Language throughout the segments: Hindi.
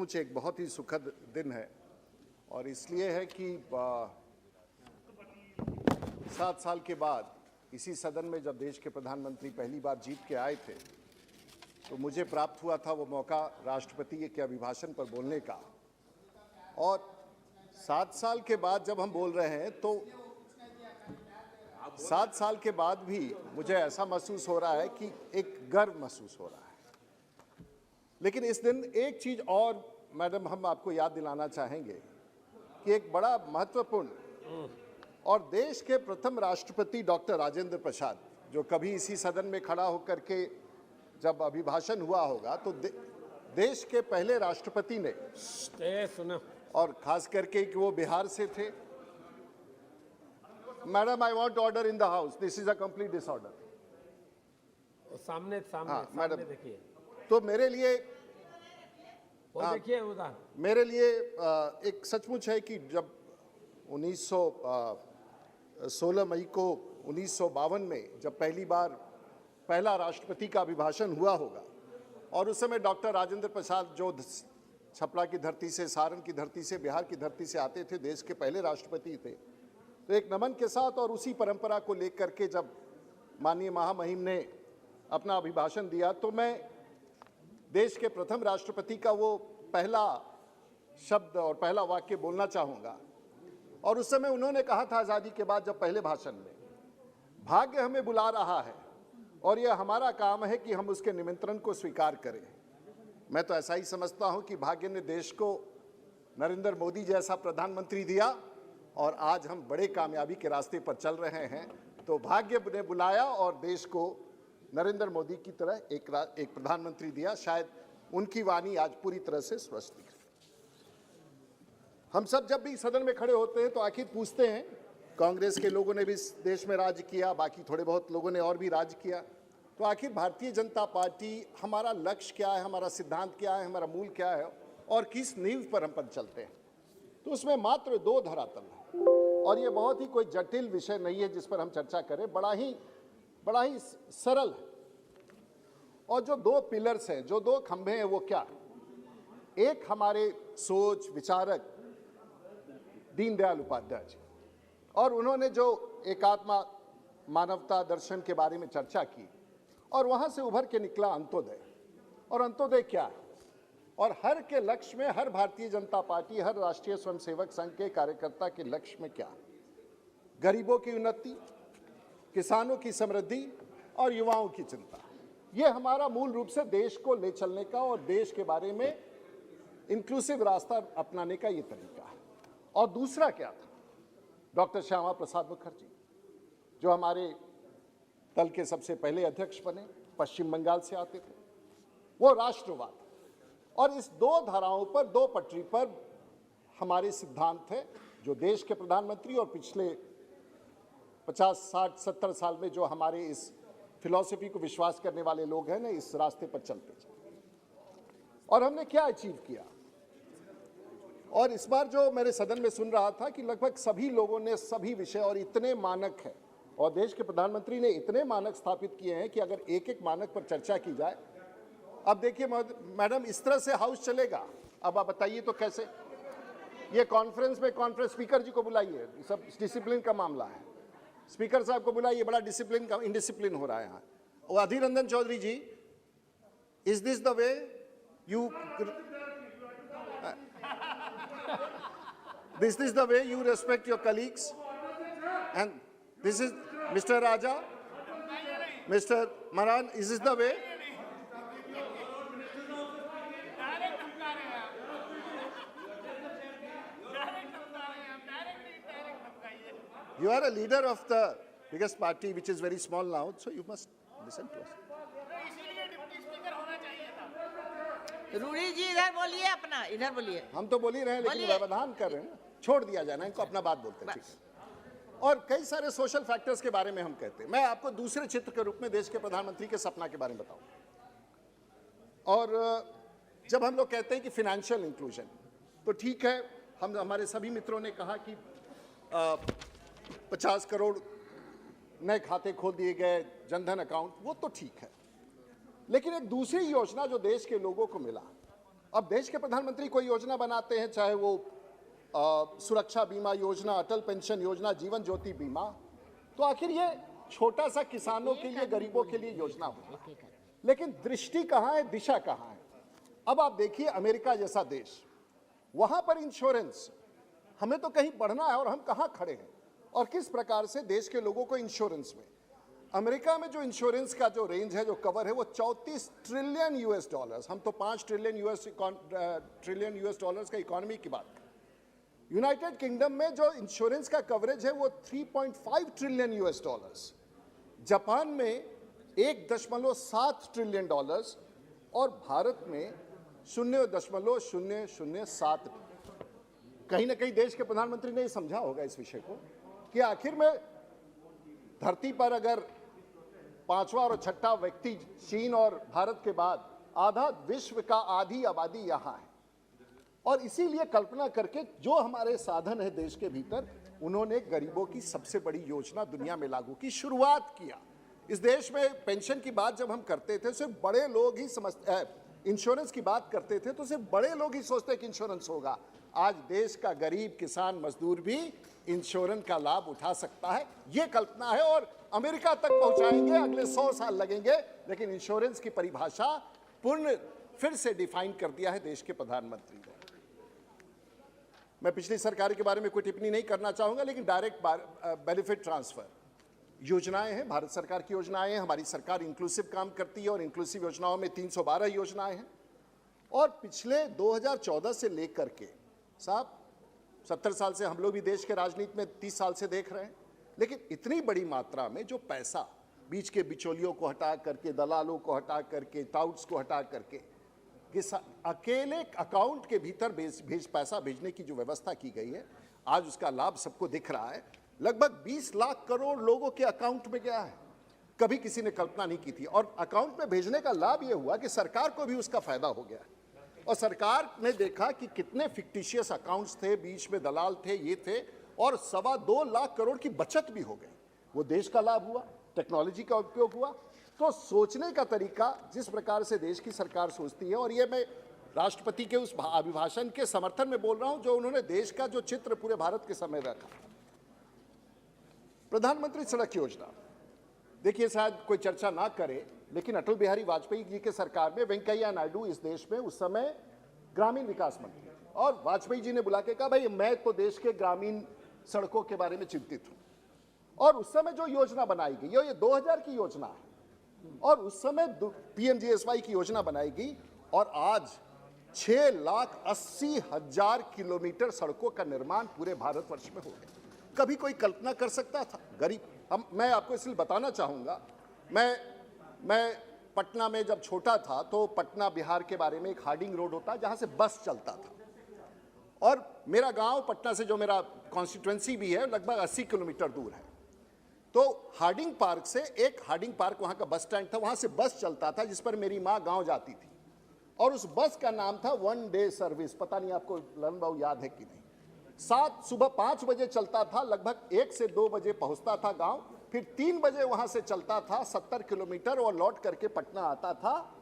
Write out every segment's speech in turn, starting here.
सचमुच एक बहुत ही सुखद दिन है और इसलिए है कि 7 साल के बाद इसी सदन में जब देश के प्रधानमंत्री पहली बार जीत के आए थे तो मुझे प्राप्त हुआ था वो मौका राष्ट्रपति के अभिभाषण पर बोलने का। और 7 साल के बाद जब हम बोल रहे हैं तो 7 साल के बाद भी मुझे ऐसा महसूस हो रहा है कि एक गर्व महसूस हो रहा है। लेकिन इस दिन एक चीज और मैडम हम आपको याद दिलाना चाहेंगे कि एक बड़ा महत्वपूर्ण और देश के प्रथम राष्ट्रपति डॉक्टर राजेंद्र प्रसाद, जो कभी इसी सदन में खड़ा होकर के जब अभिभाषण हुआ होगा तो देश के पहले राष्ट्रपति ने, और खास करके कि वो बिहार से थे। Madam, I want order in the house, this is a complete disorder. सामने मैडम देखिए, तो मेरे लिए देखिए उधर, मेरे लिए एक सचमुच है कि जब 16 मई को 1952 में जब पहली बार पहला राष्ट्रपति का अभिभाषण हुआ होगा और उस समय डॉक्टर राजेंद्र प्रसाद जो छपरा की धरती से, सारण की धरती से, बिहार की धरती से आते थे, देश के पहले राष्ट्रपति थे, तो एक नमन के साथ और उसी परंपरा को लेकर के जब माननीय महामहिम ने अपना अभिभाषण दिया तो मैं देश के प्रथम राष्ट्रपति का वो पहला शब्द और पहला वाक्य बोलना चाहूँगा। और उस समय उन्होंने कहा था आज़ादी के बाद जब पहले भाषण में, भाग्य हमें बुला रहा है और यह हमारा काम है कि हम उसके निमंत्रण को स्वीकार करें। मैं तो ऐसा ही समझता हूं कि भाग्य ने देश को नरेंद्र मोदी जैसा प्रधानमंत्री दिया और आज हम बड़े कामयाबी के रास्ते पर चल रहे हैं। तो भाग्य ने बुलाया और देश को नरेंद्र मोदी की तरह एक प्रधानमंत्री दिया। शायद उनकी वाणी आज पूरी तरह से स्पष्ट दिख रही। हम सब जब भी सदन में खड़े होते हैं तो आखिर पूछते हैं, कांग्रेस के लोगों ने भी इस देश में राज किया, बाकी थोड़े बहुत लोगों ने और भी राज किया, तो आखिर भारतीय जनता पार्टी, हमारा लक्ष्य क्या है, हमारा सिद्धांत क्या है, हमारा मूल क्या है और किस नींव पर हम पर चलते हैं। तो उसमें मात्र 2 धरातल है और ये बहुत ही कोई जटिल विषय नहीं है जिस पर हम चर्चा करें, बड़ा ही सरल है। और जो 2 पिलर्स हैं, जो 2 खंभे हैं, वो क्या? एक हमारे सोच विचारक दीनदयाल उपाध्याय जी, और उन्होंने जो एकात्मा मानवता दर्शन के बारे में चर्चा की और वहां से उभर के निकला अंत्योदय। और अंत्योदय क्या है? और हर के लक्ष्य में, हर भारतीय जनता पार्टी, हर राष्ट्रीय स्वयंसेवक संघ के कार्यकर्ता के लक्ष्य में क्या? गरीबों की उन्नति, किसानों की समृद्धि और युवाओं की चिंता। ये हमारा मूल रूप से देश को ले चलने का और देश के बारे में इंक्लूसिव रास्ता अपनाने का ये तरीका है। और दूसरा क्या था? डॉक्टर श्यामा प्रसाद मुखर्जी, जो हमारे दल के सबसे पहले अध्यक्ष बने, पश्चिम बंगाल से आते थे, वो राष्ट्रवाद। और इस 2 धाराओं पर, 2 पटरी पर हमारे सिद्धांत थे, जो देश के प्रधानमंत्री और पिछले 50, 60, 70 साल में जो हमारे इस फिलॉसफी को विश्वास करने वाले लोग हैं ना, इस रास्ते पर चलते चलते। और हमने क्या अचीव किया? और इस बार जो मेरे सदन में सुन रहा था कि लगभग सभी लोगों ने सभी विषय, और इतने मानक हैं और देश के प्रधानमंत्री ने इतने मानक स्थापित किए हैं कि अगर एक मानक पर चर्चा की जाए, अब देखिए मैडम, इस तरह से हाउस चलेगा। अब आप बताइए तो कैसे? ये कॉन्फ्रेंस स्पीकर जी को बुलाइए, सब डिसिप्लिन का मामला है, स्पीकर साहब को बुलाइए, बड़ा डिसिप्लिन का इनडिसिप्लिन हो रहा है यहाँ। और Adhir Ranjan Chowdhury ji, is this the way you this is the way you respect your colleagues? And this is Mr. Raja, Mr. Maran, is this the way? You are a leader of the biggest party, which is very small now, so you must listen to us. रूढ़ी जी इधर बोलिए, अपना इधर बोलिए। हम तो बोल ही रहे हैं, लेकिन व्यवधान कर रहे हैं ना, छोड़ दिया जाए ना इनको, अपना बात बोलते हैं, ठीक है। और कई सारे सोशल फैक्टर्स के बारे में हम कहते हैं। मैं आपको दूसरे चित्र के रूप में देश के प्रधानमंत्री के सपना के बारे में बताऊं। और जब हम लोग कहते हैं कि फाइनेंशियल इंक्लूजन, तो ठीक है, हम हमारे सभी मित्रों ने कहा कि 50 करोड़ नए खाते खोल दिए गए, जनधन अकाउंट, वो तो ठीक है। लेकिन एक दूसरी योजना जो देश के लोगों को मिला, अब देश के प्रधानमंत्री कोई योजना बनाते हैं, चाहे वो सुरक्षा बीमा योजना, अटल पेंशन योजना, जीवन ज्योति बीमा, तो आखिर ये छोटा सा किसानों के लिए, गरीबों के लिए योजना होगी, लेकिन दृष्टि कहाँ है, दिशा कहाँ है? अब आप देखिए अमेरिका जैसा देश, वहां पर इंश्योरेंस, हमें तो कहीं बढ़ना है और हम कहाँ खड़े हैं और किस प्रकार से देश के लोगों को इंश्योरेंस में, अमेरिका में जो इंश्योरेंस का जो रेंज है, जो कवर है, वो 34 ट्रिलियन यूएस डॉलर्स, हम तो 5 ट्रिलियन यूएस डॉलर्स का इकोनॉमी की बात करें। यूनाइटेड किंगडम में जो इंश्योरेंस का कवरेज है वो 3.5 ट्रिलियन यूएस डॉलर्स, जापान में 1.7 ट्रिलियन डॉलर्स और भारत में 0.007। कहीं ना कहीं देश के प्रधानमंत्री ने समझा होगा इस विषय को कि आखिर में धरती पर अगर पांचवा और छठा व्यक्ति चीन और भारत के बाद, आधा विश्व का आधी आबादी यहां है, और इसीलिए कल्पना करके जो हमारे साधन है देश के भीतर, उन्होंने गरीबों की सबसे बड़ी योजना दुनिया में लागू की, शुरुआत किया। इस देश में पेंशन की बात जब हम करते थे, सिर्फ बड़े लोग ही समझते, इंश्योरेंस की बात करते थे तो सिर्फ बड़े लोग ही सोचते कि इंश्योरेंस होगा। आज देश का गरीब किसान मजदूर भी इंश्योरेंस का लाभ उठा सकता है, ये कल्पना है, और अमेरिका तक पहुंचाएंगे, अगले 100 साल लगेंगे, लेकिन इंश्योरेंस की परिभाषा पूर्ण फिर से डिफाइन कर दिया है देश के प्रधानमंत्री ने। मैं पिछली सरकार के बारे में कोई टिप्पणी नहीं करना चाहूंगा, लेकिन डायरेक्ट बेनिफिट ट्रांसफर योजनाएं हैं, भारत सरकार की योजनाएं हैं। हमारी सरकार इंक्लूसिव काम करती है और इंक्लूसिव योजनाओं में 312 योजनाएं हैं, और पिछले 2014 से लेकर के, साहब 70 साल से हम लोग भी देश के राजनीति में 30 साल से देख रहे हैं, लेकिन इतनी बड़ी मात्रा में जो पैसा बीच के बिचौलियों को हटा करके, दलालों को हटा करके, टाउट्स को हटा करके, अकेले अकाउंट के भीतर पैसा भेजने की जो व्यवस्था की गई है, आज उसका लाभ सबको दिख रहा है। लगभग 20 लाख करोड़ लोगों के अकाउंट में गया है, कभी किसी ने कल्पना नहीं की थी। और अकाउंट में भेजने का लाभ यह हुआ कि सरकार को भी उसका फायदा हो गया, और सरकार ने देखा कि कितने फिक्टिशियस अकाउंट्स थे, बीच में दलाल थे, ये थे, और 2.25 लाख करोड़ की बचत भी हो गई। वो देश का लाभ हुआ, टेक्नोलॉजी का उपयोग हुआ। तो सोचने का तरीका जिस प्रकार से देश की सरकार सोचती है, और ये मैं राष्ट्रपति के उस अभिभाषण के समर्थन में बोल रहा हूं जो उन्होंने देश का जो चित्र पूरे भारत के समय रखा। प्रधानमंत्री सड़क योजना, देखिए शायद कोई चर्चा ना करे, लेकिन अटल बिहारी वाजपेयी जी के सरकार में वेंकैया नायडू इस देश में उस समय ग्रामीण विकास मंत्री, और वाजपेयी जी ने बुला के कहा, भाई मैं तो देश के ग्रामीण सड़कों के बारे में चिंतित हूं। और उस समय जो योजना बनाई गई, ये 2000 की योजना है, और उस समय पीएमजीएसवाई की योजना बनाई गई, और आज 6,80,000 किलोमीटर सड़कों का निर्माण पूरे भारतवर्ष में हो गया। कभी कोई कल्पना कर सकता था? गरीब, मैं आपको इसलिए बताना चाहूँगा, मैं पटना में जब छोटा था तो पटना बिहार के बारे में एक हार्डिंग रोड होता जहाँ से बस चलता था, और मेरा गांव पटना से जो मेरा कॉन्स्टिट्यूएंसी भी है लगभग 80 किलोमीटर दूर है। तो हार्डिंग पार्क से, एक हार्डिंग पार्क वहाँ का बस स्टैंड था, वहाँ से बस चलता था जिस पर मेरी माँ गाँव जाती थी, और उस बस का नाम था वन डे सर्विस। पता नहीं आपको ललन बाबू याद है कि नहीं। सुबह 5 बजे चलता था, लगभग 1 से 2 बजे पहुंचता था गांव, फिर 3 बजे वहां से चलता था 70 किलोमीटर और लौट करके पटना आता था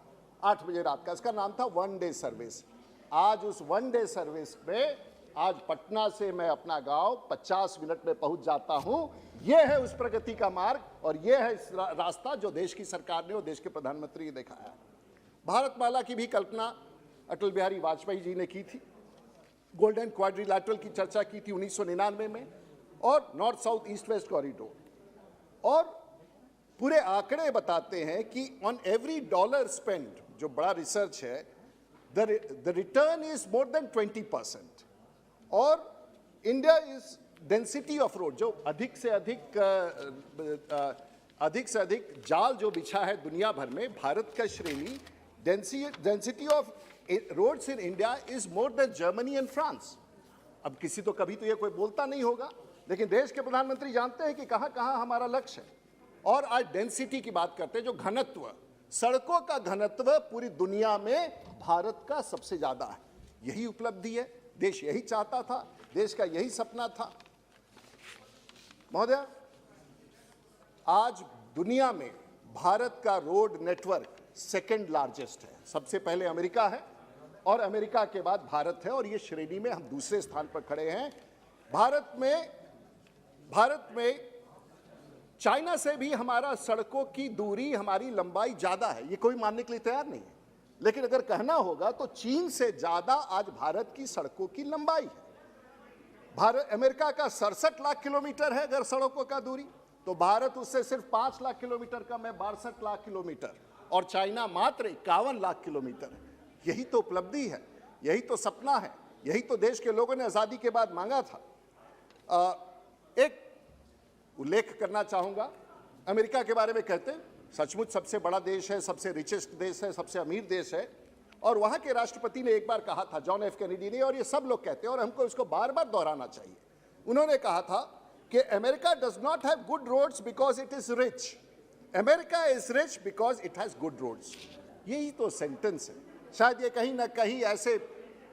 8 बजे रात का। इसका नाम था वन डे सर्विस। आज उस वन डे सर्विस में, आज पटना से मैं अपना गांव 50 मिनट में पहुंच जाता हूं। यह है उस प्रगति का मार्ग, और यह है इस रास्ता जो देश की सरकार ने और देश के प्रधानमंत्री ने दिखाया। भारतमाला की भी कल्पना अटल बिहारी वाजपेयी जी ने की थी, गोल्डन क्वाड्रिलैटरल की चर्चा की थी 1999 में, और north south east west corridor. और पूरे आंकड़े बताते हैं कि ऑन एवरी डॉलर स्पेंड, जो बड़ा रिसर्च है, the return is more then 20%। और India is density of road, जो अधिक से अधिक जाल जो बिछा है दुनिया भर में, भारत का श्रेणी density of roads in India is more than Germany and France. अब किसी तो कभी तो ये कोई बोलता नहीं होगा, लेकिन देश के प्रधानमंत्री जानते हैं कि कहां कहां हमारा लक्ष्य है। और आज डेंसिटी की बात करते हैं, जो घनत्व, सड़कों का घनत्व पूरी दुनिया में भारत का सबसे ज्यादा है। यही उपलब्धि है, देश यही चाहता था, देश का यही सपना था। महोदय, आज दुनिया में भारत का रोड नेटवर्क सेकंड लार्जेस्ट है। सबसे पहले अमेरिका है, और अमेरिका के बाद भारत है, और ये श्रेणी में हम दूसरे स्थान पर खड़े हैं। भारत में चाइना से भी हमारा सड़कों की दूरी, हमारी लंबाई ज्यादा है, ये कोई मानने के लिए तैयार नहीं है। लेकिन अगर कहना होगा तो चीन से ज्यादा आज भारत की सड़कों की लंबाई है। अमेरिका का 67 लाख किलोमीटर है अगर सड़कों का दूरी, तो भारत उससे सिर्फ 5 लाख किलोमीटर कम है, 62 लाख किलोमीटर, और चाइना मात्र 51 लाख किलोमीटर है। यही तो उपलब्धि है, यही तो सपना है, यही तो देश के लोगों ने आजादी के बाद मांगा था। एक उल्लेख करना चाहूंगा, अमेरिका के बारे में कहते हैं सचमुच सबसे बड़ा देश है, सबसे रिचेस्ट देश है, सबसे अमीर देश है, और वहां के राष्ट्रपति ने एक बार कहा था, जॉन एफ कैनेडी ने, और ये सब लोग कहते हैं और हमको इसको बार बार दोहराना चाहिए। उन्होंने कहा था कि America does not have good roads because it is rich, America is rich because it has good roads. यही तो सेंटेंस है। शायद ये कहीं ना कहीं ऐसे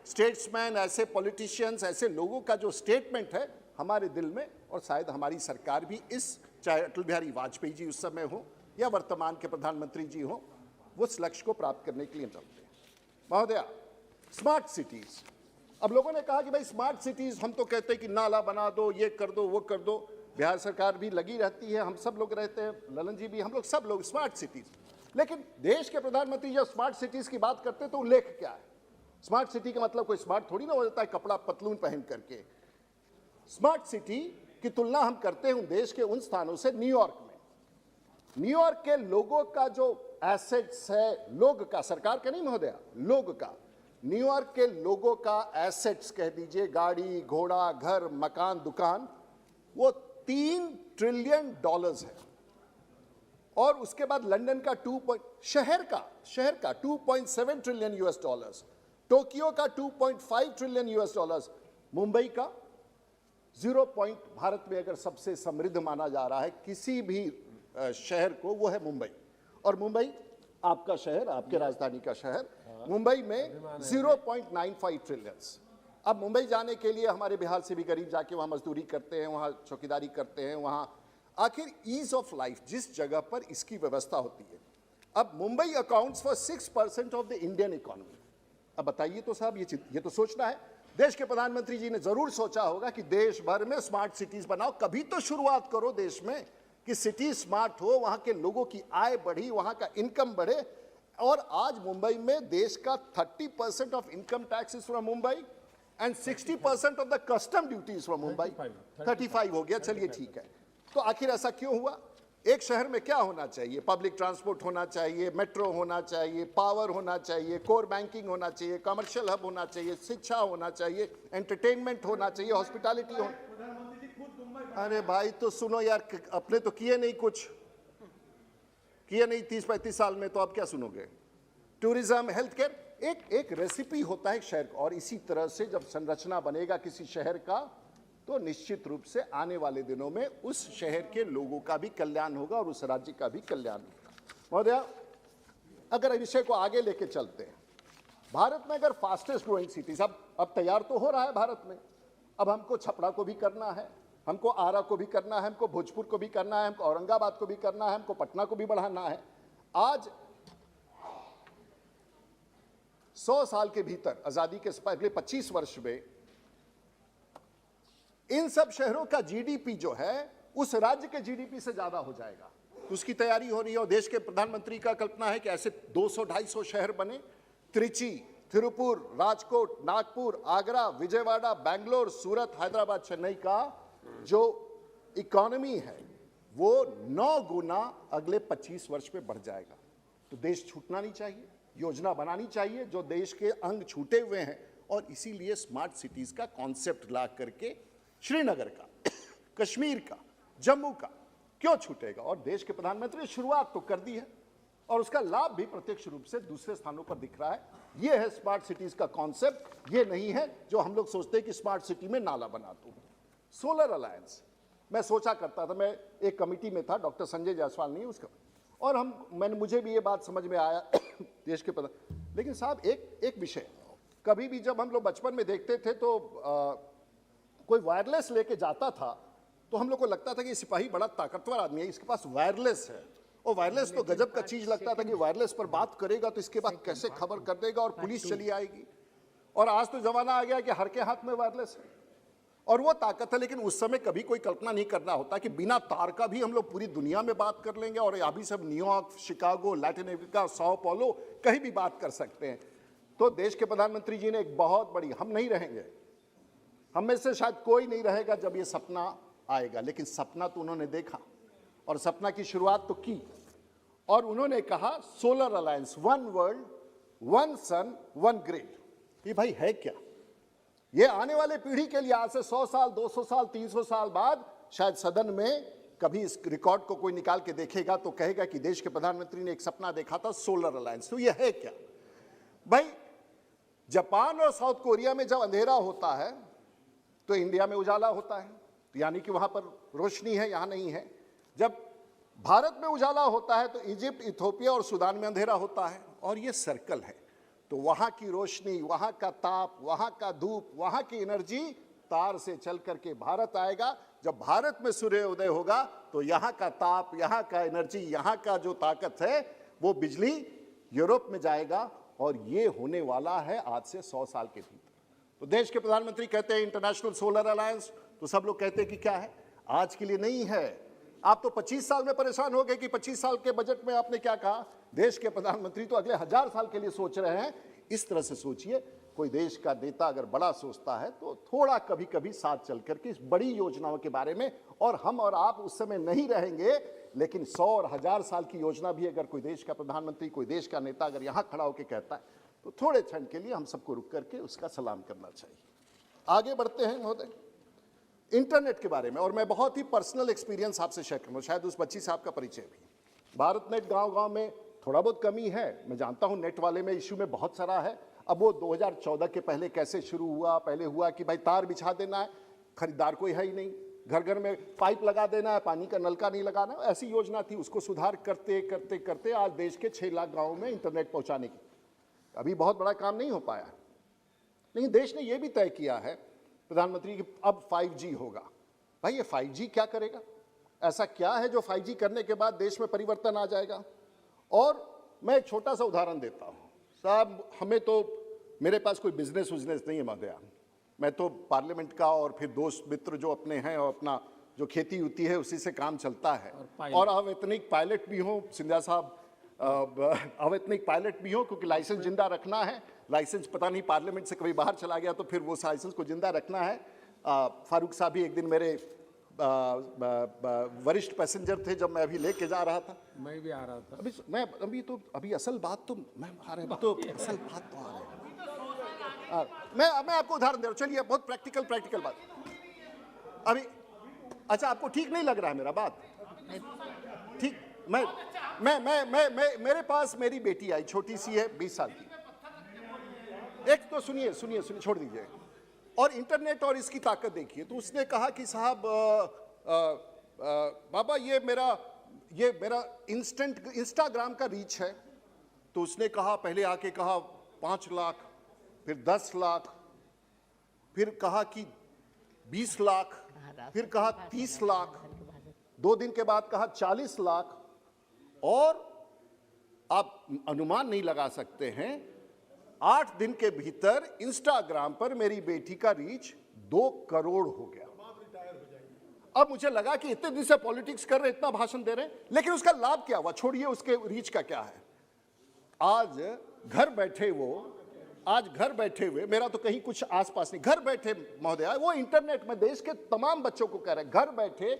स्टेट्समैन, ऐसे पॉलिटिशियंस, ऐसे लोगों का जो स्टेटमेंट है हमारे दिल में, और शायद हमारी सरकार भी इस, चाहे अटल बिहारी वाजपेयी जी उस समय हो या वर्तमान के प्रधानमंत्री जी हो, वो उस लक्ष्य को प्राप्त करने के लिए चलते हैं। महोदया, स्मार्ट सिटीज, अब लोगों ने कहा कि भाई स्मार्ट सिटीज, हम तो कहते हैं कि नाला बना दो, ये कर दो, वो कर दो, बिहार सरकार भी लगी रहती है, हम सब लोग रहते हैं, ललन जी भी, हम लोग सब लोग स्मार्ट सिटीज। लेकिन देश के प्रधानमंत्री जब स्मार्ट सिटीज की बात करते हैं तो उल्लेख क्या है? स्मार्ट सिटी का मतलब कोई स्मार्ट थोड़ी ना हो जाता है कपड़ा पतलून पहन करके। स्मार्ट सिटी की तुलना हम करते हैं उन देश के उन स्थानों से न्यूयॉर्क में। न्यूयॉर्क के लोगों का जो एसेट्स है, लोग का, सरकार का नहीं महोदया, लोग का, न्यूयॉर्क के लोगों का एसेट्स कह दीजिए, गाड़ी घोड़ा घर मकान दुकान, वो $3 ट्रिलियन है। और उसके बाद लंदन का शहर का 2.7 ट्रिलियन $, टोक्यो का 2.5 ट्रिलियन $, मुंबई का 0. भारत में अगर सबसे समृद्ध माना जा रहा है किसी भी शहर को, वो है मुंबई। और मुंबई आपका शहर, आपके राजधानी का शहर, मुंबई में 0.95 ट्रिलियन। अब मुंबई जाने के लिए हमारे बिहार से भी गरीब जाके वहां मजदूरी करते हैं, वहां चौकीदारी करते हैं, वहां आखिर ईज ऑफ लाइफ जिस जगह पर इसकी व्यवस्था होती है। अब Mumbai accounts for 6% of the Indian economy. अब बताइए तो साहब, ये तो सोचना है। देश के प्रधानमंत्री जी ने जरूर सोचा होगा कि देश भर में स्मार्ट सिटीज बनाओ, कभी तो शुरुआत करो देश में कि सिटी स्मार्ट हो, वहां के लोगों की आय बढ़ी, वहां का इनकम बढ़े। और आज मुंबई में देश का 30% of income tax is from Mumbai and 60% of the custom duty is from Mumbai. 35 हो गया, चलिए ठीक है। तो आखिर ऐसा क्यों हुआ? एक शहर में क्या होना चाहिए? पब्लिक ट्रांसपोर्ट होना चाहिए, मेट्रो होना चाहिए, पावर होना चाहिए, कोर बैंकिंग होना चाहिए, कमर्शियल हब होना चाहिए, शिक्षा होना चाहिए, एंटरटेनमेंट होना चाहिए, हॉस्पिटैलिटी हो। अरे भाई तो सुनो यार, अपने तो किए नहीं, कुछ किए नहीं 30-35 साल में, तो आप क्या सुनोगे? टूरिज्म, हेल्थ केयर, एक रेसिपी होता है एक शहर का, और इसी तरह से जब संरचना बनेगा किसी शहर का तो निश्चित रूप से आने वाले दिनों में उस शहर के लोगों का भी कल्याण होगा और उस राज्य का भी कल्याण होगा। महोदया, अगर विषय को आगे लेके चलते हैं, भारत में अगर फास्टेस्ट ग्रोइंग सिटीज अब तैयार तो हो रहा है भारत में, अब हमको छपरा को भी करना है, हमको आरा को भी करना है, हमको भोजपुर को भी करना है, हमको औरंगाबाद को भी करना है, हमको पटना को भी बढ़ाना है। आज 100 साल के भीतर, आजादी के अगले 25 वर्ष में, इन सब शहरों का जीडीपी जो है उस राज्य के जीडीपी से ज्यादा हो जाएगा। तो उसकी तैयारी हो रही है, और देश के प्रधानमंत्री का कल्पना है कि ऐसे 200-250 शहर बने। त्रिची, तिरुपुर, राजकोट, नागपुर, आगरा, विजयवाड़ा, बेंगलोर, सूरत, हैदराबाद, चेन्नई का जो इकोनॉमी है वो 9 गुना अगले 25 वर्ष में बढ़ जाएगा। तो देश छूटना नहीं चाहिए, योजना बनानी चाहिए जो देश के अंग छूटे हुए हैं, और इसीलिए स्मार्ट सिटीज का कॉन्सेप्ट ला करके श्रीनगर का, कश्मीर का, जम्मू का क्यों छूटेगा? और देश के प्रधानमंत्री ने शुरुआत तो कर दी है, और उसका लाभ भी प्रत्यक्ष रूप से दूसरे स्थानों पर दिख रहा है। यह है स्मार्ट सिटीज का कॉन्सेप्ट, ये नहीं है जो हम लोग सोचते हैं कि स्मार्ट सिटी में नाला बना दो। सोलर अलायंस, मैं सोचा करता था, मैं एक कमिटी में था, डॉक्टर संजय जायसवाल नहीं उसका, और मुझे भी ये बात समझ में आया देश के प्रधान। लेकिन साहब एक विषय, कभी भी जब हम लोग बचपन में देखते थे तो कोई वायरलेस लेके जाता था तो हम लोग को लगता था कि सिपाही बड़ा ताकतवर आदमी है, इसके पास वायरलेस है। और वायरलेस तो गजब का चीज लगता था कि वायरलेस पर बात करेगा तो इसके बाद कैसे खबर कर देगा और पुलिस चली आएगी। और आज तो जमाना आ गया कि हर के हाथ में वायरलेस है और वो ताकत है। लेकिन उस समय कभी कोई कल्पना नहीं करना होता कि बिना तार का भी हम लोग पूरी दुनिया में बात कर लेंगे और अभी सब New York, Chicago, Latin America, sao paulo कहीं भी बात कर सकते हैं। तो देश के प्रधानमंत्री जी ने एक बहुत बड़ी, हम नहीं रहेंगे, हम में से शायद कोई नहीं रहेगा जब ये सपना आएगा, लेकिन सपना तो उन्होंने देखा और सपना की शुरुआत तो की और उन्होंने कहा solar alliance, one world, one sun, one grid. ये भाई है क्या? ये आने वाले पीढ़ी के लिए आज से 100 साल, 200 साल, 300 साल बाद शायद सदन में कभी इस रिकॉर्ड को कोई निकाल के देखेगा तो कहेगा कि देश के प्रधानमंत्री ने एक सपना देखा था, सोलर अलायंस। तो ये है क्या भाई? जापान और साउथ कोरिया में जब अंधेरा होता है तो इंडिया में उजाला होता है, यानी कि वहां पर रोशनी है, यहां नहीं है। जब भारत में उजाला होता है तो इजिप्ट, इथियोपिया और सूडान में अंधेरा होता है और ये सर्कल है। तो वहां की रोशनी, वहां का ताप, वहां का धूप, वहां की एनर्जी तार से चल करके भारत आएगा। जब भारत में सूर्योदय होगा तो यहाँ का ताप, यहाँ का एनर्जी, यहाँ का जो ताकत है वो बिजली यूरोप में जाएगा और ये होने वाला है आज से 100 साल के भीतर। तो देश के प्रधानमंत्री कहते हैं इंटरनेशनल सोलर अलायंस, तो सब लोग कहते हैं कि क्या है, आज के लिए नहीं है। आप तो 25 साल में परेशान हो गए कि 25 साल के बजट में आपने क्या कहा। देश के प्रधानमंत्री तो अगले 1000 साल के लिए सोच रहे हैं। इस तरह से सोचिए, कोई देश का नेता अगर बड़ा सोचता है तो थोड़ा कभी कभी साथ चल करके इस बड़ी योजनाओं के बारे में, और हम और आप उस समय नहीं रहेंगे, लेकिन 100 और 1000 साल की योजना भी अगर कोई देश का प्रधानमंत्री, कोई देश का नेता अगर यहाँ खड़ा होकर कहता है तो थोड़े क्षण के लिए हम सबको रुक करके उसका सलाम करना चाहिए। आगे बढ़ते हैं महोदय, इंटरनेट के बारे में, और मैं बहुत ही पर्सनल एक्सपीरियंस आपसे शेयर करूँ, शायद उस बच्ची साहब का परिचय भी। भारत नेट गांव-गांव में थोड़ा बहुत कमी है, मैं जानता हूं, नेट वाले में इश्यू में बहुत सारा है। अब वो 2014 के पहले कैसे शुरू हुआ, पहले हुआ कि भाई तार बिछा देना है, खरीदार कोई है ही नहीं, घर घर में पाइप लगा देना है, पानी का नलका नहीं लगाना, ऐसी योजना थी। उसको सुधार करते करते करते आज देश के 6 लाख गाँव में इंटरनेट पहुँचाने की, अभी बहुत बड़ा काम नहीं हो पाया। लेकिन देश ने यह भी तय किया है प्रधानमंत्री कि अब 5G होगा। भाई ये 5G क्या करेगा? ऐसा क्या है जो 5G करने के बाद देश में परिवर्तन आ जाएगा? और मैं एक छोटा सा उदाहरण देता हूँ साहब, हमें तो, मेरे पास कोई बिजनेस विजनेस नहीं है महोदया, मैं तो पार्लियामेंट का और फिर दोस्त मित्र जो अपने हैं और अपना जो खेती होती है उसी से काम चलता है। और अवैतनिक पायलट भी हूँ सिंधिया साहब, अवैतनिक पायलट भी हो, क्योंकि लाइसेंस जिंदा रखना है। लाइसेंस पता नहीं पार्लियामेंट से कभी बाहर चला गया तो फिर वो लाइसेंस को जिंदा रखना है। फारूक साहब भी एक दिन मेरे वरिष्ठ पैसेंजर थे जब मैं अभी लेके जा रहा था। मैं भी आ रहा था। अभी असल बात तो मैं आ रहे तो असल बात तो आ रही है। मैं आपको उदाहरण दे रहा हूँ, चलिए बहुत प्रैक्टिकल बात। अभी अच्छा आपको ठीक नहीं लग रहा है मेरा बात? ठीक, मेरे पास मेरी बेटी आई, छोटी सी है, 20 साल की। एक तो सुनिए, छोड़ दीजिए। और इंटरनेट और इसकी ताकत देखिए। तो उसने कहा कि साहब बाबा ये मेरा इंस्टाग्राम का रीच है। तो उसने कहा, पहले आके कहा 5 लाख, फिर 10 लाख, फिर कहा कि 20 लाख, फिर कहा 30 लाख, 2 दिन के बाद कहा 40 लाख, और आप अनुमान नहीं लगा सकते हैं 8 दिन के भीतर इंस्टाग्राम पर मेरी बेटी का रीच 2 करोड़ हो गया। अब मुझे लगा कि इतने दिन से पॉलिटिक्स कर रहे, इतना भाषण दे रहे हैं, लेकिन उसका लाभ क्या हुआ? छोड़िए उसके रीच का क्या है। आज घर बैठे हुए, मेरा तो कहीं कुछ आसपास नहीं, घर बैठे महोदया, वो इंटरनेट में देश के तमाम बच्चों को कह रहे हैं, घर बैठे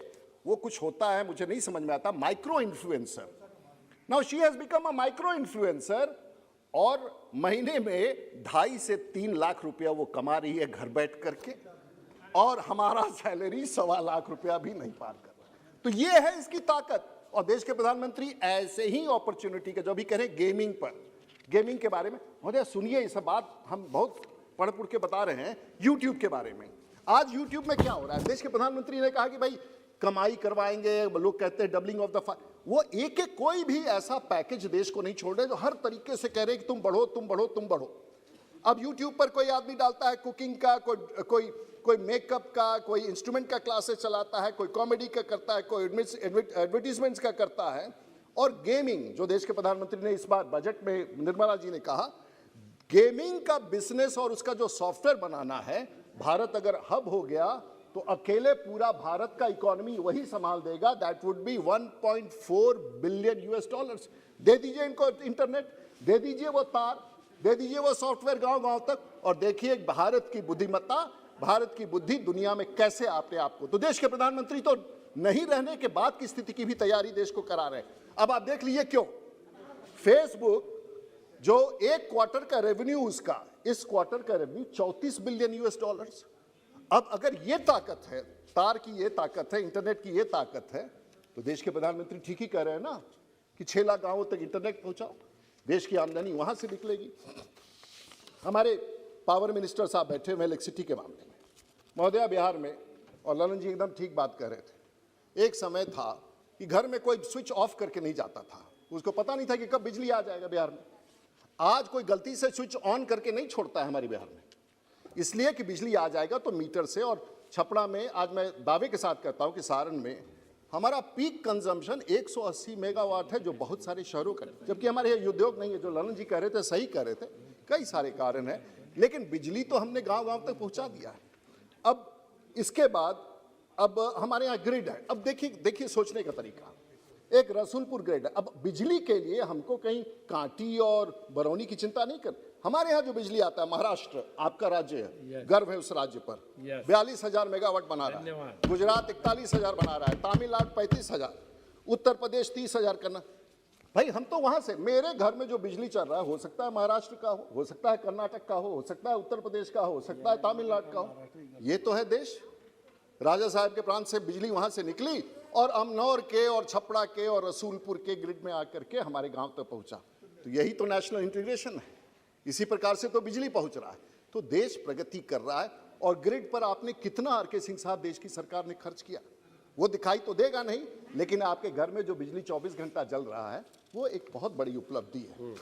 वो कुछ होता है, मुझे नहीं समझ में आता, micro influencer. Now she has become a micro influencer, और महीने में 2.5 से 3 लाख रुपया वो कमा रही है घर बैठ करके, और हमारा सैलरी 1.25 लाख रुपया भी नहीं पार कर रहा। तो ये है इसकी ताकत। और देश के प्रधानमंत्री ऐसे ही अपॉर्चुनिटी का जो भी कह रहे हैं गेमिंग के बारे में, महोदय सुनिए, इस बात हम बहुत पढ़ के बता रहे हैं यूट्यूब के बारे में। आज यूट्यूब में क्या हो रहा है? देश के प्रधानमंत्री ने कहा कि भाई कमाई करवाएंगे, लोग कहते हैं डबलिंग ऑफ द वो एक कोई भी ऐसा पैकेज देश को नहीं छोड़ रहे जो हर तरीके से कह रहे कि तुम बढ़ो। अब यूट्यूब पर कोई आदमी डालता है कुकिंग का, कोई मेकअप का, कोई इंस्ट्रूमेंट का क्लासेस चलाता है, कोई कॉमेडी का करता है, कोई एडवर्टीजमेंट्स का करता है, और गेमिंग, जो देश के प्रधानमंत्री ने इस बार बजट में, निर्मला जी ने कहा गेमिंग का बिजनेस और उसका जो सॉफ्टवेयर बनाना है, भारत अगर हब हो गया तो अकेले पूरा भारत का इकोनॉमी वही संभाल देगा। That would be 1.4 billion US dollars. दे दीजिए इनको इंटरनेट, दे दीजिए वो तार, दे दीजिए वो सॉफ्टवेयर गांव गांव तक, और देखिए भारत की बुद्धिमत्ता, भारत की बुद्धि दुनिया में कैसे अपने आप को। तो देश के प्रधानमंत्री तो नहीं रहने के बाद की स्थिति की भी तैयारी देश को करा रहे हैं। अब आप देख लीजिए क्यों। फेसबुक जो एक क्वार्टर का रेवेन्यू, उसका इस क्वार्टर का रेवेन्यू 34 बिलियन US डॉलर्स। अब अगर ये ताकत है, तार की ये ताकत है, इंटरनेट की ये ताकत है, तो देश के प्रधानमंत्री ठीक ही कह रहे हैं ना कि 6 लाख गांवों तक इंटरनेट पहुंचाओ, देश की आमदनी वहां से निकलेगी। हमारे पावर मिनिस्टर साहब बैठे हुए इलेक्ट्रिसिटी के मामले में, महोदया बिहार में, और ललन जी एकदम ठीक बात कह रहे थे, एक समय था कि घर में कोई स्विच ऑफ करके नहीं जाता था, उसको पता नहीं था कि कब बिजली आ जाएगा बिहार में। आज कोई गलती से स्विच ऑन करके नहीं छोड़ता है हमारे बिहार में, इसलिए कि बिजली आ जाएगा तो मीटर से। और छपरा में आज मैं दावे के साथ कहता हूं कि सारण में हमारा पीक कंजम्पशन 180 मेगावाट है, जो बहुत सारे शहरों का, जबकि हमारे यहाँ उद्योग नहीं है। जो ललन जी कह रहे थे सही कह रहे थे, कई सारे कारण हैं, लेकिन बिजली तो हमने गांव गांव तक पहुंचा दिया है। अब इसके बाद अब हमारे यहाँ ग्रिड है। अब देखिए सोचने का तरीका, एक रसूलपुर ग्रिड है। अब बिजली के लिए हमको कहीं कांटी और बरौनी की चिंता नहीं कर। हमारे यहाँ जो बिजली आता है, महाराष्ट्र आपका राज्य है, गर्व है उस राज्य पर, 42,000 मेगावाट बना रहा है, गुजरात 41,000 बना रहा है, तमिलनाडु 35,000, उत्तर प्रदेश 30,000 करना। भाई हम तो वहां से, मेरे घर में जो बिजली चल रहा है, हो सकता है महाराष्ट्र का हो सकता है कर्नाटक का हो सकता है उत्तर प्रदेश का हो सकता है तमिलनाडु का हो। ये तो है देश। राजा साहब के प्रांत से बिजली वहां से निकली और अमनौर के और छपरा के और रसूलपुर के ग्रिड में आकर के हमारे गांव तक पहुंचा। तो यही तो नेशनल इंटीग्रेशन है। इसी प्रकार से तो बिजली पहुंच रहा है। तो देश प्रगति कर रहा है। और ग्रिड पर आपने कितना आर.के. सिंह साहब देश की सरकार ने खर्च किया, वो दिखाई तो देगा नहीं, लेकिन आपके घर में जो बिजली 24 घंटा जल रहा है, वो एक बहुत बड़ी उपलब्धि है।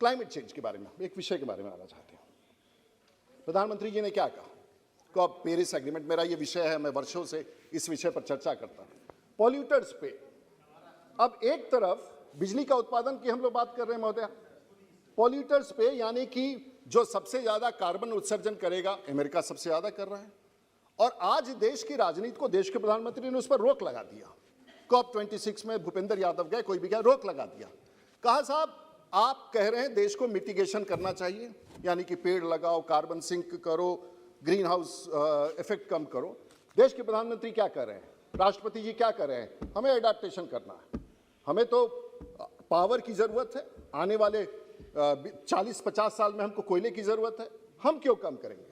क्लाइमेट चेंज के बारे में, एक विषय के बारे में आना चाहते हैं। प्रधानमंत्री जी ने क्या कहा, तो अब पेरिस एग्रीमेंट मेरा ये विषय है, मैं वर्षों से इस विषय पर चर्चा करता हूं। पॉल्यूटर्स पे अब एक तरफ बिजली का उत्पादन की हम लोग बात कर रहे हैं महोदया, पॉल्यूटर्स पे यानी कि जो सबसे ज्यादा कार्बन उत्सर्जन करेगा, अमेरिका सबसे ज्यादा कर रहा है। और आज देश की राजनीति को देश के प्रधानमंत्री ने उस पर रोक लगा दिया। COP26 में भूपेंद्र यादव गए, कोई भी गया, रोक लगा दिया। कहा साहब आप कह रहे हैं देश को मिटिगेशन करना चाहिए, यानी कि पेड़ लगाओ, कार्बन सिंक करो, ग्रीन हाउस इफेक्ट कम करो। देश के प्रधानमंत्री क्या कर रहे हैं, राष्ट्रपति जी क्या कर रहे हैं, हमें एडाप्टेशन करना है, हमें तो पावर की जरूरत है, आने वाले 40-50 साल में हमको कोयले की जरूरत है, हम क्यों कम करेंगे,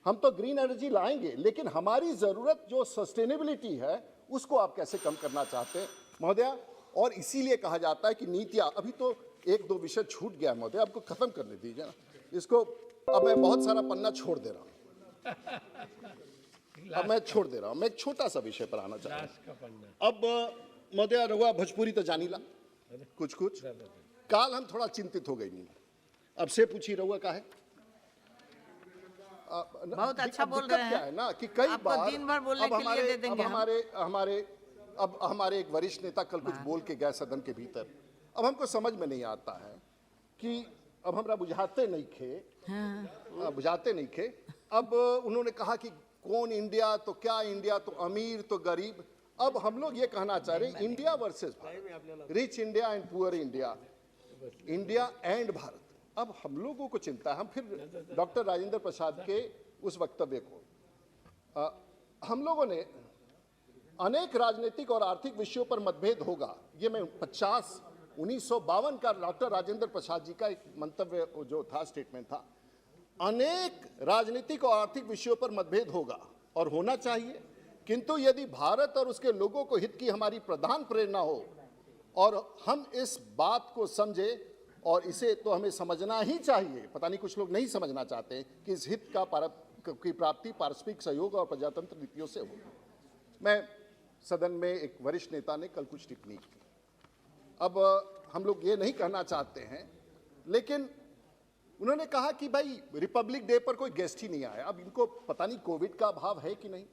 हम तो ग्रीन एनर्जी लाएंगे, लेकिन हमारी जरूरत जो सस्टेनेबिलिटी है उसको आप कैसे कम करना चाहते हैं महोदया। और इसीलिए कहा जाता है कि नीतियां, अभी तो 1-2 विषय छूट गया है महोदया, आपको खत्म करने दीजिए ना इसको। अब मैं बहुत सारा पन्ना छोड़ दे रहा हूं, अब मैं छोड़ दे रहा हूं, मैं एक छोटा सा विषय पर आना चाहता हूं। अब महोदया रहुआ भोजपुरी तो जानीला कुछ कुछ, काल हम थोड़ा चिंतित हो गई नहीं, अब से पूछी रहुआ का है। बहुत अच्छा बोल रहे हैं। क्या है ना कि कई बार दिन भर बोलने के लिए दे देंगे अब हमारे एक वरिष्ठ नेता कल कुछ बोल के गए सदन के भीतर। अब हमको समझ में नहीं आता है कि अब हमरा बुझाते नहीं खे। अब उन्होंने कहा कि कौन इंडिया, तो क्या इंडिया, तो अमीर तो गरीब। अब हम लोग ये कहना चाह रहे हैं India versus Bharat, rich India and poor India, India and Bharat. अब हम लोगों को चिंता है, हम फिर डॉक्टर राजेंद्र प्रसाद के उस वक्तव्य को, हम लोगों ने अनेक राजनीतिक और आर्थिक विषयों पर मतभेद होगा, ये मैं 1952 का डॉक्टर राजेंद्र प्रसाद जी का एक मंतव्य जो था, स्टेटमेंट था, अनेक राजनीतिक और आर्थिक विषयों पर मतभेद होगा और होना चाहिए, किंतु यदि भारत और उसके लोगों को हित की हमारी प्रधान प्रेरणा हो और हम इस बात को समझे, और इसे तो हमें समझना ही चाहिए, पता नहीं कुछ लोग नहीं समझना चाहते कि इस हित की प्राप्ति पारस्परिक सहयोग और प्रजातंत्र नीतियों से हो। मैं सदन में एक वरिष्ठ नेता ने कल कुछ टिप्पणी की, अब हम लोग ये नहीं कहना चाहते हैं, लेकिन उन्होंने कहा कि भाई रिपब्लिक डे पर कोई गेस्ट ही नहीं आया। अब इनको पता नहीं कोविड का अभाव है कि नहीं।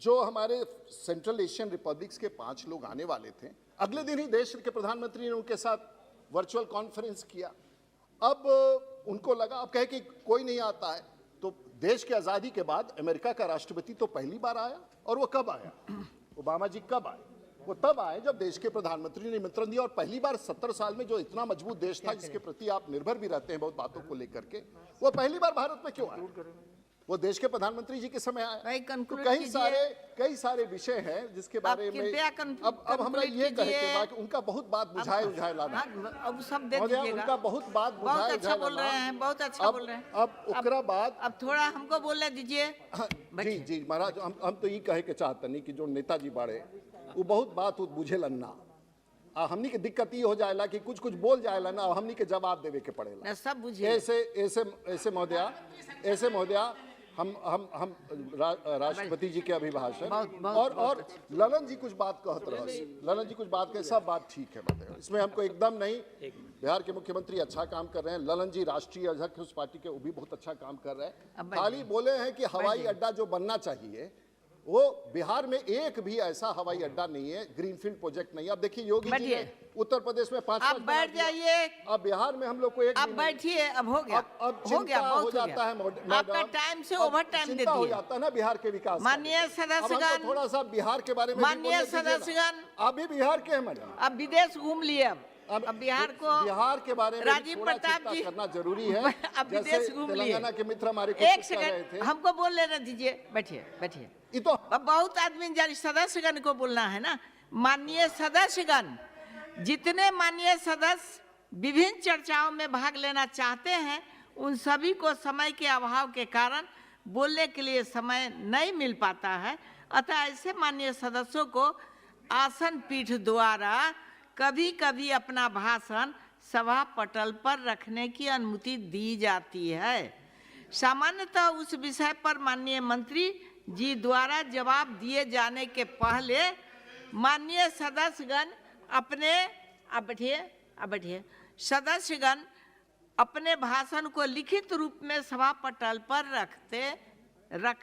जो हमारे सेंट्रल एशियन रिपब्लिक्स के 5 लोग आने वाले थे, अगले दिन ही देश के प्रधानमंत्री ने उनके साथ वर्चुअल कॉन्फ्रेंस किया। अब उनको लगा, अब कहे कि कोई नहीं आता है, तो देश की आज़ादी के बाद अमेरिका का राष्ट्रपति तो पहली बार आया। और वो कब आया? ओबामा जी कब आए? वो तब आए जब देश के प्रधानमंत्री ने निमंत्रण दिया। और पहली बार 70 साल में जो इतना मजबूत देश था, जिसके प्रति आप निर्भर भी रहते हैं बहुत बातों को लेकर के, वो पहली बार भारत में क्यों आया? वो देश के प्रधानमंत्री जी के समय आए। भाई, तो conclude कई सारे विषय हैं जिसके बारे में अब हमरा ये कहे के बाद उनका बहुत बात बुझाए लाना। अब सब दे महोदया, दीजिएगा। उनका बहुत बात बहुत बुझाए अच्छा बोल रहे हैं, बहुत अच्छा बोल रहे हैं। अब ओकरा बाद अब थोड़ा हमको बोलने दीजिए। जी जी महाराज, हम तो ये कहे के चाहतनी कि जो नेताजी बाड़े वो बहुत बात बुझे लन्ना, हमनी के दिक्कत ये हो जाएला कि कुछ बोल जाएला ना, हमनी के जवाब देवे के पड़ेला। मैं सब बुझिए। ऐसे महोदया हम राष्ट्रपति जी के अभिभाषण और ललन जी कुछ बात कहत रहे, ललन जी कुछ बात कहे, सब बात ठीक है, बताओ इसमें हमको एकदम नहीं। बिहार के मुख्यमंत्री अच्छा काम कर रहे हैं, ललन जी राष्ट्रीय अध्यक्ष उस पार्टी के, वो भी बहुत अच्छा काम कर रहे हैं। खाली बोले हैं कि हवाई अड्डा जो बनना चाहिए, वो बिहार में एक भी ऐसा हवाई अड्डा नहीं है, ग्रीनफील्ड प्रोजेक्ट नहीं है। अब देखिए योगी जी ने उत्तर प्रदेश में 5 अब बैठ जाइए। अब बिहार में हम लोग को एक अब बैठिए, अब हो गया, अब हो गया, बहुत हो जाता है मैडम, आपका टाइम से ओवर टाइम दे चिंता हो दिए। जाता है ना बिहार के विकास का। माननीय सदस्यगण, थोड़ा सा बिहार के बारे में भी माननीय बोलने दीजिए ना। सदस्यगण, आप भी बिहार के हैं मैडम, अब विदेश घूम लिए। अब बिहार को, बिहार के बारे में राजीव थोड़ा प्रताप चिंता जी करना जरूरी है। अब विदेश घूम लिए। तेलंगाना के मित्र हमारे एक कुछ कह रहे थे। सेकंड हमको बोल लेना दीजिए, बैठिए बैठिए। ये तो अब बहुत आदमी सदस्यगण को बोलना है ना। माननीय सदस्यगण, जितने माननीय सदस्य विभिन्न चर्चाओं में भाग लेना चाहते हैं, उन सभी को समय के अभाव के कारण बोलने के लिए समय नहीं मिल पाता है। अतः ऐसे माननीय सदस्यों को आसन पीठ द्वारा कभी कभी अपना भाषण सभा पटल पर रखने की अनुमति दी जाती है। सामान्यतः उस विषय पर माननीय मंत्री जी द्वारा जवाब दिए जाने के पहले माननीय सदस्यगण अपने सदस्यगण अपने भाषण को लिखित रूप में सभा पटल पर रख